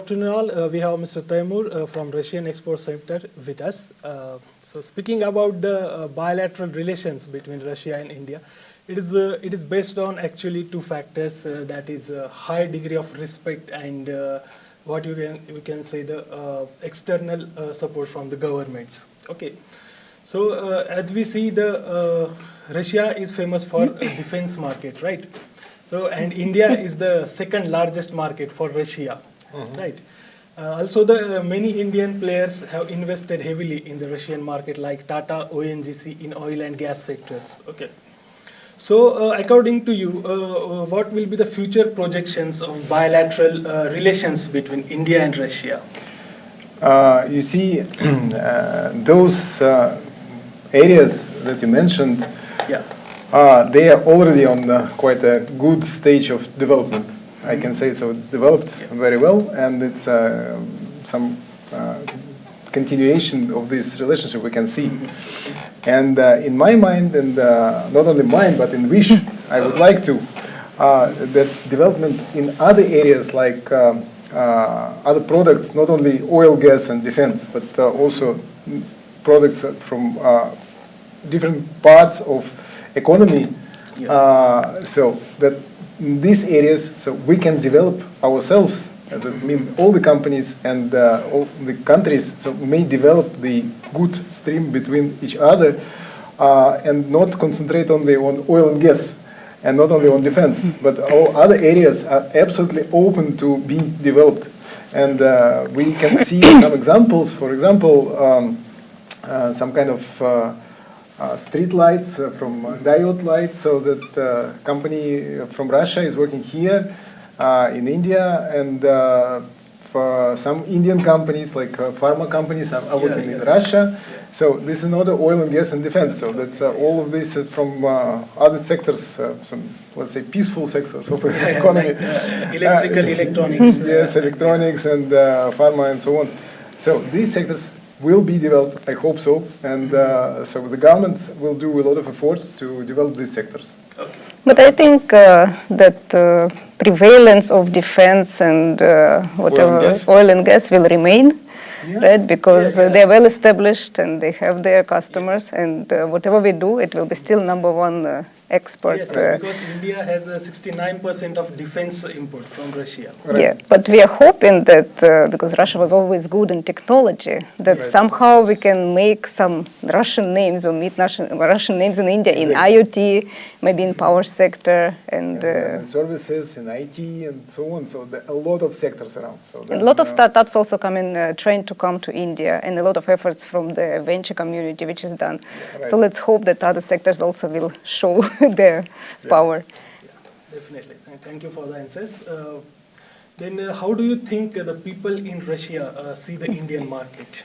afternoon all. We have Mr. Timur from Russian Export Center with us. So speaking about the bilateral relations between Russia and India, it is based on actually two factors, that is a high degree of respect and what we can say the external support from the governments. Okay. So as we see, the Russia is famous for defense market, right? So and India is the second largest market for Russia, right? Also, the many Indian players have invested heavily in the Russian market, like Tata, ONGC in oil and gas sectors. Okay. So, according to you, what will be the future projections of bilateral relations between India and Russia? You see, those areas that you mentioned, Yeah. They are already on quite a good stage of development. I can say so. It's developed very well, and it's some continuation of this relationship we can see. And in my mind, and not only mine, but in wish, I would like to that development in other areas like other products, not only oil, gas, and defense, but also products from different parts of economy. So that in these areas, so we can develop ourselves. That means all the companies and all the countries so may develop the good stream between each other and not concentrate only on oil and gas and not only on defense, but all other areas are absolutely open to be developed. And we can see some examples. For example, some kind of street lights from diode lights, so that company from Russia is working here in India, and for some Indian companies like pharma companies are working in Russia. So this is not oil and gas and defense. So that's all of this from other sectors, some let's say peaceful sectors of economy, like, electrical, electronics. Yes, electronics and pharma and so on. So these sectors will be developed, I hope so, and so the governments will do a lot of efforts to develop these sectors. Okay. But I think that prevalence of defense and whatever oil and gas will remain, right? Because they're well established and they have their customers, and whatever we do, it will be still number one export. Yes, because India has 69% of defense import from Russia. Right. Yeah, but we are hoping that because Russia was always good in technology, that somehow we can make some Russian names or meet Russian names in India in IoT, maybe in power sector and services in IT and so on. So a lot of sectors around. So a lot of startups also trying to come to India, and a lot of efforts from the venture community which is done. Right. So let's hope that other sectors also will show their power. Yeah, definitely. Thank you for the answers. Then how do you think the people in Russia see the Indian market?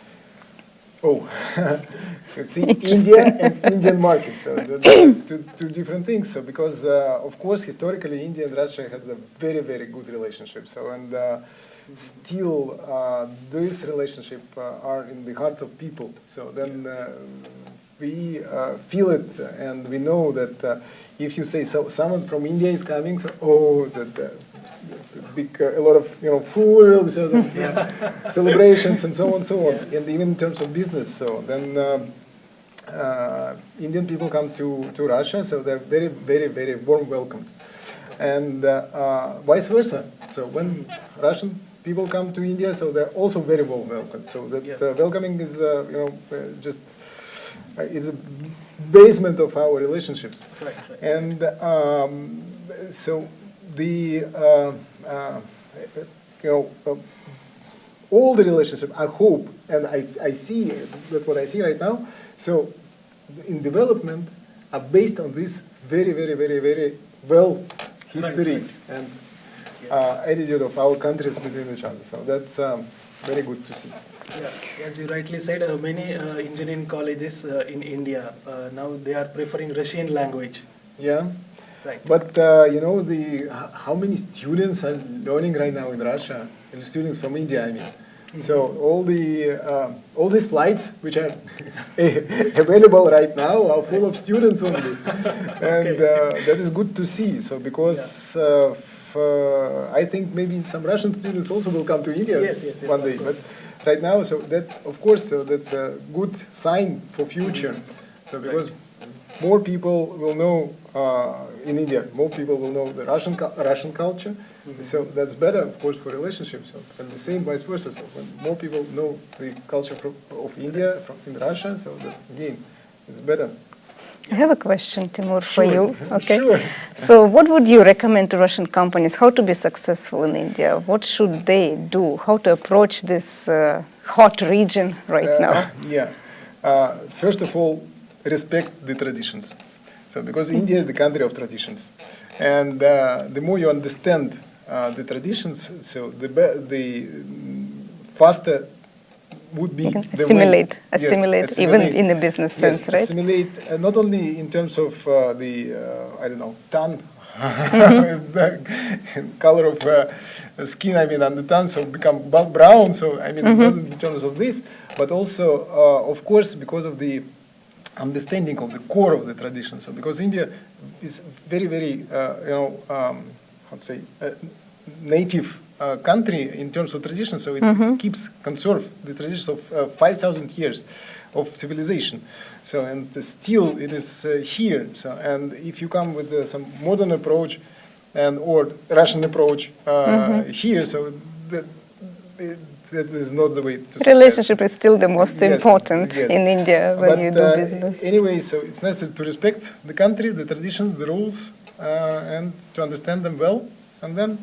Oh, see, India and Indian market, so two different things. So because of course historically India and Russia had a very, very good relationship. So and still this relationship are in the hearts of people. So then we feel it, and we know that if you say someone from India is coming, so big a lot of food, so celebrations and so on, and even in terms of business. So then Indian people come to Russia, so they're very, very, very warm welcomed, and vice versa. So when Russian people come to India, so they're also very well welcomed. So that welcoming is just is a basement of our relationships. Right. And so the all the relationship, I hope, and I see that what I see right now. So in development are based on this very, very, very, very well history and attitude of our countries between each other. So that's very good to see. Yeah, as you rightly said, many engineering colleges in India now they are preferring Russian language. Yeah. Right. But how many students are learning right now in Russia? And students from India, I mean. So all these flights which are available right now are full of students only, and that is good to see. So because I think maybe some Russian students also will come to India Yes, one day. But right now, so that of course, so that's a good sign for future. So because more people will know in India, more people will know the Russian culture. So that's better, of course, for relationships. So, and the same vice versa. So when more people know the culture of India in Russia, so that, again, it's better. I have a question, Timur, for you. Okay. Sure. So what would you recommend to Russian companies how to be successful in India? What should they do? How to approach this hot region right now? Yeah. First of all, respect the traditions. So because India is the country of traditions. And the more you understand the traditions, so the faster would be the Assimilate, way. Yes, assimilate, even in a business sense, yes, right? Assimilate, not only in terms of the, I don't know, tan, the color of skin, I mean, on the tan, so become brown, so I mean, not in terms of this, but also, of course, because of the understanding of the core of the tradition. So because India is very, very, how to say, native country in terms of tradition, so it keeps conserve the traditions of 5,000 years of civilization. So and still it is here. So and if you come with some modern approach and or Russian approach here, so that is not the way to success. Relationship is still the most important yes. in India when you do business. Anyway, so it's necessary to respect the country, the traditions, the rules, and to understand them well, and then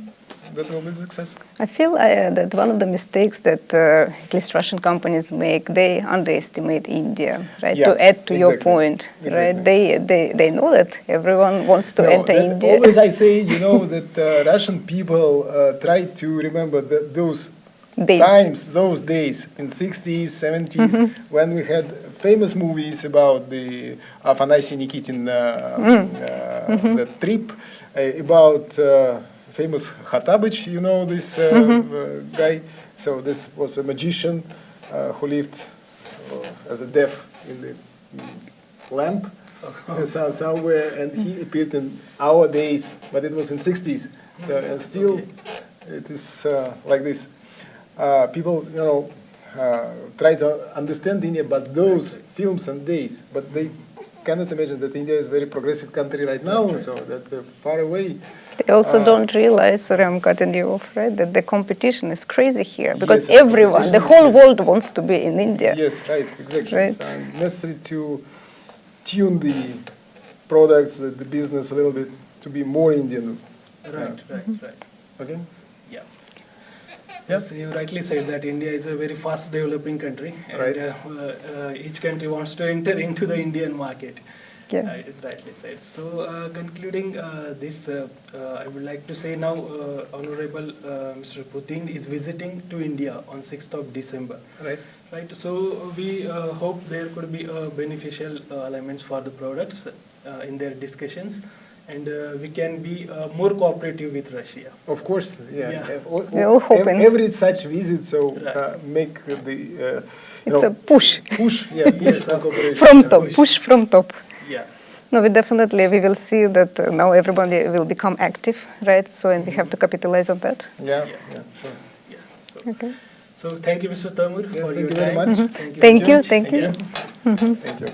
that will be success. I feel that one of the mistakes that at least Russian companies make, they underestimate India, right? Yeah, to add to your point, right? They know that everyone wants to enter India. Always I say, that Russian people try to remember those times, those days in 60s, 70s, when we had famous movies about the Afanasy Nikitin the trip, about famous Khatabych, this guy. So this was a magician who lived as a deaf in the lamp somewhere, and he appeared in our days, but it was in 60s. So and still, it is like this. People, try to understand India, but those films and days, but they cannot imagine that India is a very progressive country right now, so that they're far away. They also don't realize, sorry, I'm cutting you off, right, that the competition is crazy here, because everyone, the whole world wants to be in India. Yes, right, exactly. Right. So necessary to tune the products, the business a little bit to be more Indian. Right. Okay? Yeah. Yes, you rightly said that India is a very fast developing country, and each country wants to enter into the Indian market. Yeah. It is rightly said. So, concluding this, I would like to say now, Honorable Mr. Putin is visiting to India on 6th of December. Right. Right. So, we hope there could be beneficial elements for the products in their discussions, and we can be more cooperative with Russia. Of course, yeah. We're all hoping. Every such visit, so make the it's a push. Push, yeah, push for cooperation. From top, push from top. Yeah. No, we will see that now everybody will become active, right? So, and we have to capitalize on that. Yeah, sure. Yeah. So, Okay. so thank you, Mr. Timur, for your thank you time. very much. Thank you. Thank you.